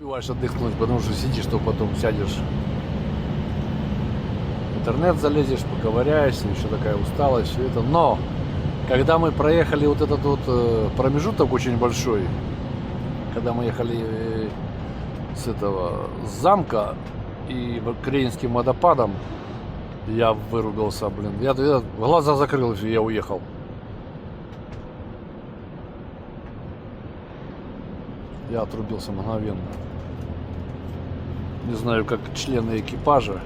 Успеваешь отдохнуть, потому что сидишь, то потом сядешь, в интернет залезешь, поковыряешься, еще такая усталость, все это. Но, когда мы проехали вот этот вот промежуток очень большой, когда мы ехали с этого с замка и к Рейнским водопадам, я выругался, блин. Я глаза закрыл, и я уехал. Я отрубился мгновенно. Не знаю, как члены экипажа.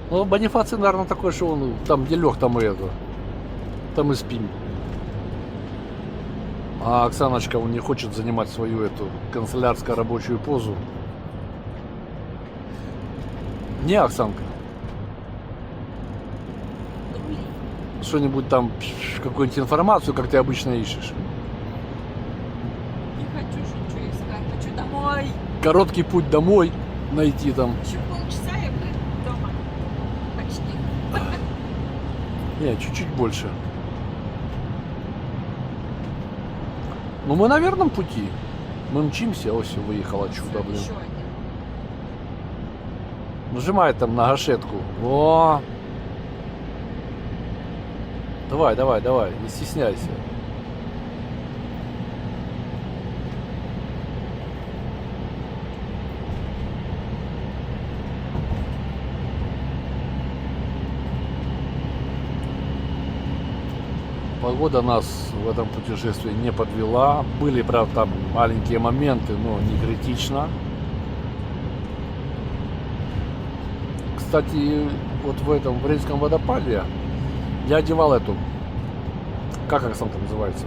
Ну, Бонифаций, наверное, такой, что он там, где лег, там и это. Там и спим. А Оксаночка, он не хочет занимать свою эту канцелярскую рабочую позу. Не, Оксанка? Что-нибудь там, какую-нибудь информацию, как ты обычно ищешь? Не хочу ничего искать, хочу домой. Короткий путь домой найти там. Еще полчаса и мы дома. Почти. Не, чуть-чуть больше. Ну, мы на верном пути. Мы мчимся, ось выехала чудо, блин. Еще один. Нажимай там на гашетку. О! Давай, давай, давай, не стесняйся. Погода нас в этом путешествии не подвела. Были, правда, там маленькие моменты, но не критично. Кстати, вот в этом в Рейнском водопаде я одевал эту, как Оксанка называется?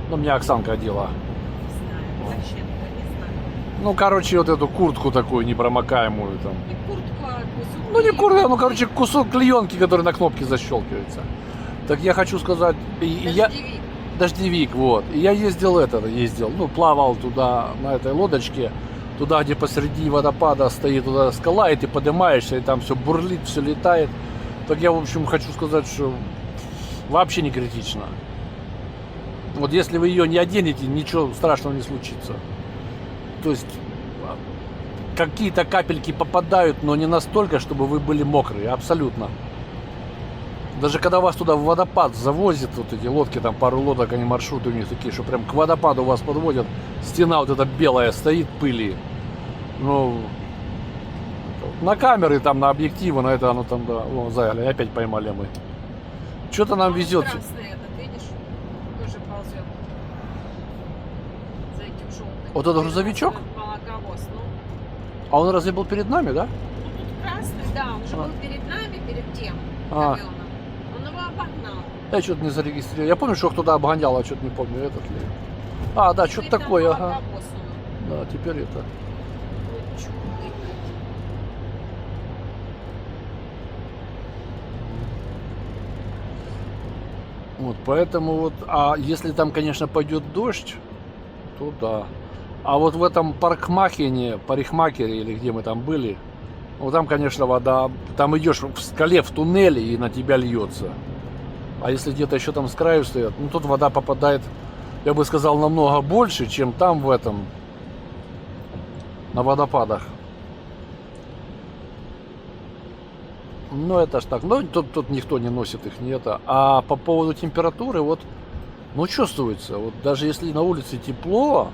Ну, меня Оксанка одела. Не знаю, зачем-то, не знаю. Ну, короче, вот эту куртку такую непромокаемую там. Не куртку, а кусок. Ну, не куртка, ну, короче, кусок клеенки, который на кнопке защелкивается. Так я хочу сказать, Дождевик. дождевик, вот. И я ездил, ну, плавал туда, на этой лодочке, туда, где посреди водопада стоит туда скала, и ты поднимаешься, и там все бурлит, все летает. Так я, в общем, хочу сказать, что вообще не критично. Вот если вы ее не оденете, ничего страшного не случится. То есть какие-то капельки попадают, но не настолько, чтобы вы были мокрые, абсолютно. Даже когда вас туда в водопад завозят, вот эти лодки, там пару лодок, они маршруты у них такие, что прям к водопаду вас подводят, стена вот эта белая стоит, пыли. Ну, на камеры, там, на объективы, на это оно там, да, вон, взяли, опять поймали мы. Что-то нам везет. Красный этот, видишь, тоже ползет. За этим желтым. Вот это грузовичок? Молоковоз, ну. А он разве был перед нами, да? Ну, тут красный, да, он же был перед нами, перед тем А. каменом. Он его обогнал. Я что-то не зарегистрировал. Я помню, что их туда обгонял, а что-то не помню, этот ли. А, да, что-то Видно, такое, ага. молоковоз он. Да, теперь это. Вот чудный. Вот, поэтому вот, а если там, конечно, пойдет дождь, то да. А вот в этом парикмахере, или где мы там были, вот там, конечно, вода, там идешь в скале, в туннеле, и на тебя льется. А если где-то еще там с краю стоят, ну тут вода попадает, я бы сказал, намного больше, чем там в этом, на водопадах. Ну, это ж так. Ну, тут никто не носит их, не это. А по поводу температуры, вот, ну, чувствуется. Вот даже если на улице тепло,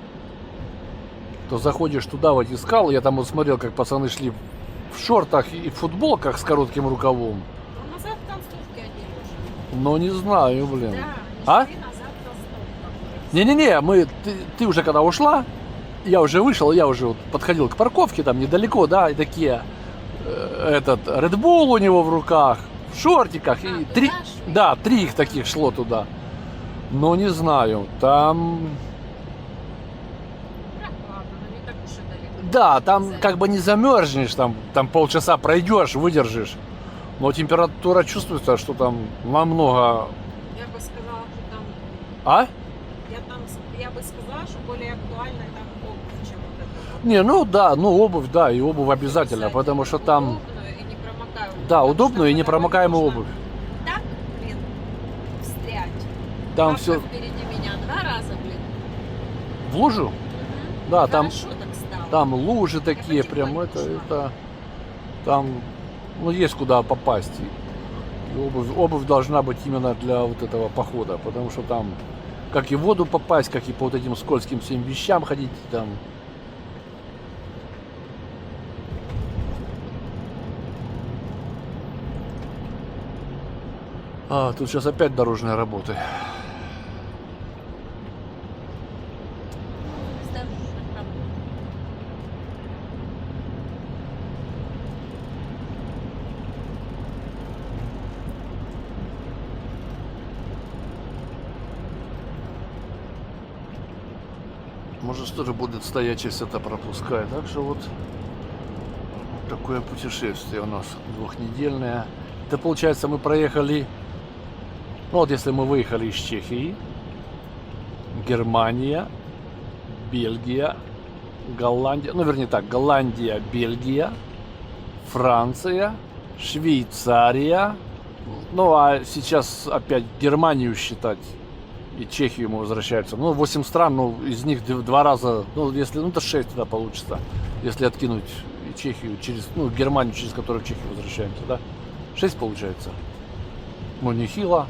то заходишь туда, в эти скалы. Я там вот смотрел, как пацаны шли в шортах и в футболках с коротким рукавом. Ну, назад в толстовке одели уже. Но не знаю, блин. Да, А? шли назад в толстовках. Не-не-не, ты уже когда ушла, я уже вышел, я уже вот подходил к парковке, там недалеко, да, и такие, этот, Red Bull у него в руках, в шортиках, и туда три, шли? да, 3 их таких шло туда. Но не знаю, там, Прохладно, но не так уж и далеко. да, там как бы не замерзнешь, там полчаса пройдешь, выдержишь. Но температура чувствуется, что там намного... Я бы сказала, что там, А? я бы сказала, что более актуально там обувь, чем вот это вот. Не, ну да, ну обувь, да, и обувь обязательно, потому что там... Удобную и непромокаемую. Да, Потому удобную что и непромокаемую можно обувь. Так, блин, встрять. Там Бабка все... впереди меня 2 раза, блин, В лужу? Мгм. Да, там, Хорошо так стало. там лужи такие, прям потихоньку шла. там, ну, есть куда попасть. И обувь должна быть именно для вот этого похода, потому что там, как и в воду попасть, как и по вот этим скользким всем вещам ходить, там. А, тут сейчас опять дорожные работы. Ставь на работу. Может, тоже будет стоять, если это пропускать. Так что вот такое путешествие у нас двухнедельное. Это получается мы проехали, ну вот если мы выехали из Чехии, Германия, Бельгия, Голландия, ну вернее так, Голландия, Бельгия, Франция, Швейцария, ну а сейчас опять Германию считать и Чехию мы возвращаемся. Ну 8 стран, ну из них 2 раза, ну если, ну это 6 тогда получится, если откинуть и Чехию через, ну Германию, через которую в Чехию возвращаемся, да? 6 получается. Ну нехило.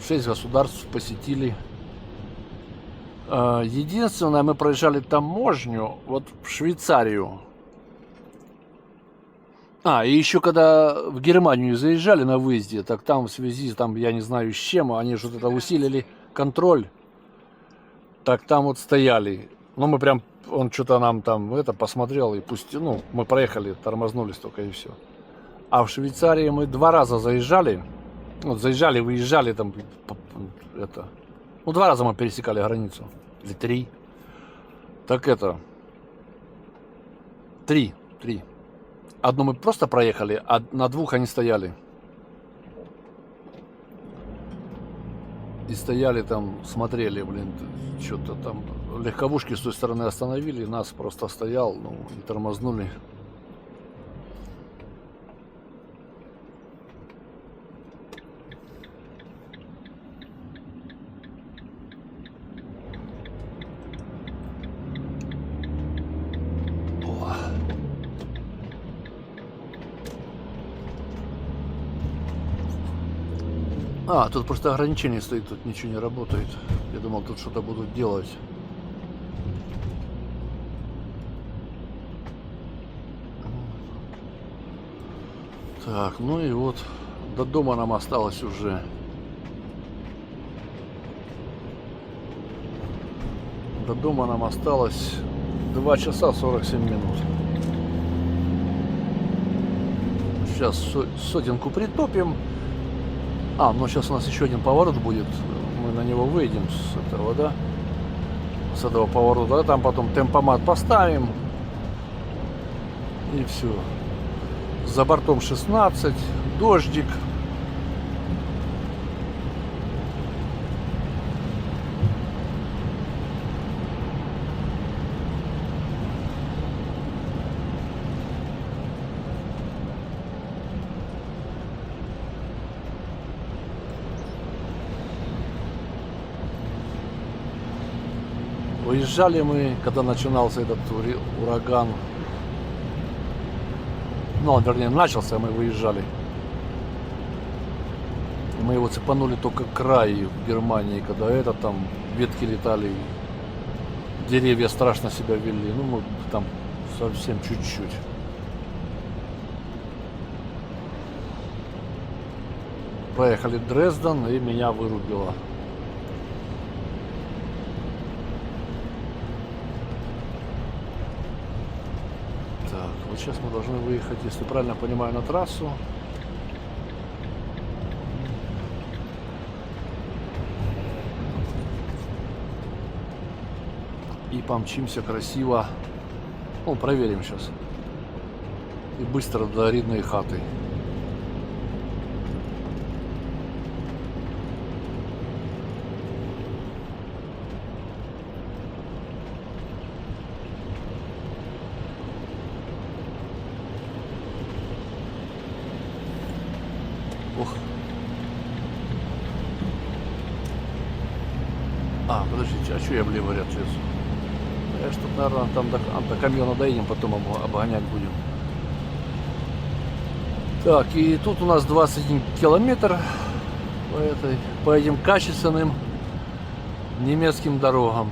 6 государств посетили. Единственное, мы проезжали таможню вот в Швейцарию. И еще когда в Германию заезжали на выезде, так там в связи, там, я не знаю с чем, они что-то это усилили контроль. Так там вот стояли. Ну, мы прям, он что-то нам там это посмотрел и пустил. Ну, мы проехали, тормознулись только и все. А в Швейцарии мы 2 раза заезжали. Вот заезжали, выезжали там, это. Ну, 2 раза мы пересекали границу. Или 3. Так это. 3. Одну мы просто проехали, а на 2 они стояли. И стояли там, смотрели, блин, что-то там. Легковушки с той стороны остановили, нас просто стоял, ну, и тормознули. Тут просто ограничение стоит, тут ничего не работает. Я думал, тут что-то будут делать. Так, ну и вот до дома нам осталось уже. До дома нам осталось 2 часа 47 минут. Сейчас сотенку притопим. Ну сейчас у нас еще один поворот будет. Мы на него выйдем с этого, да? С этого поворота. Там потом темпомат поставим. И все. За бортом 16. Дождик. Выезжали мы, когда начинался этот ураган. Ну, вернее, начался, мы выезжали. Мы его цепанули только к краю в Германии, когда там ветки летали, деревья страшно себя вели. Ну, мы там совсем чуть-чуть. Проехали Дрезден, и меня вырубило. Так, вот сейчас мы должны выехать, если правильно понимаю, на трассу. И помчимся красиво. Ну, проверим сейчас. И быстро до рідної хаты. А, подождите, а что я в левый ряд лезу? Я ж тут, наверное, там до камьона доедем, потом обгонять будем. Так, и тут у нас 21 километр по этим качественным немецким дорогам.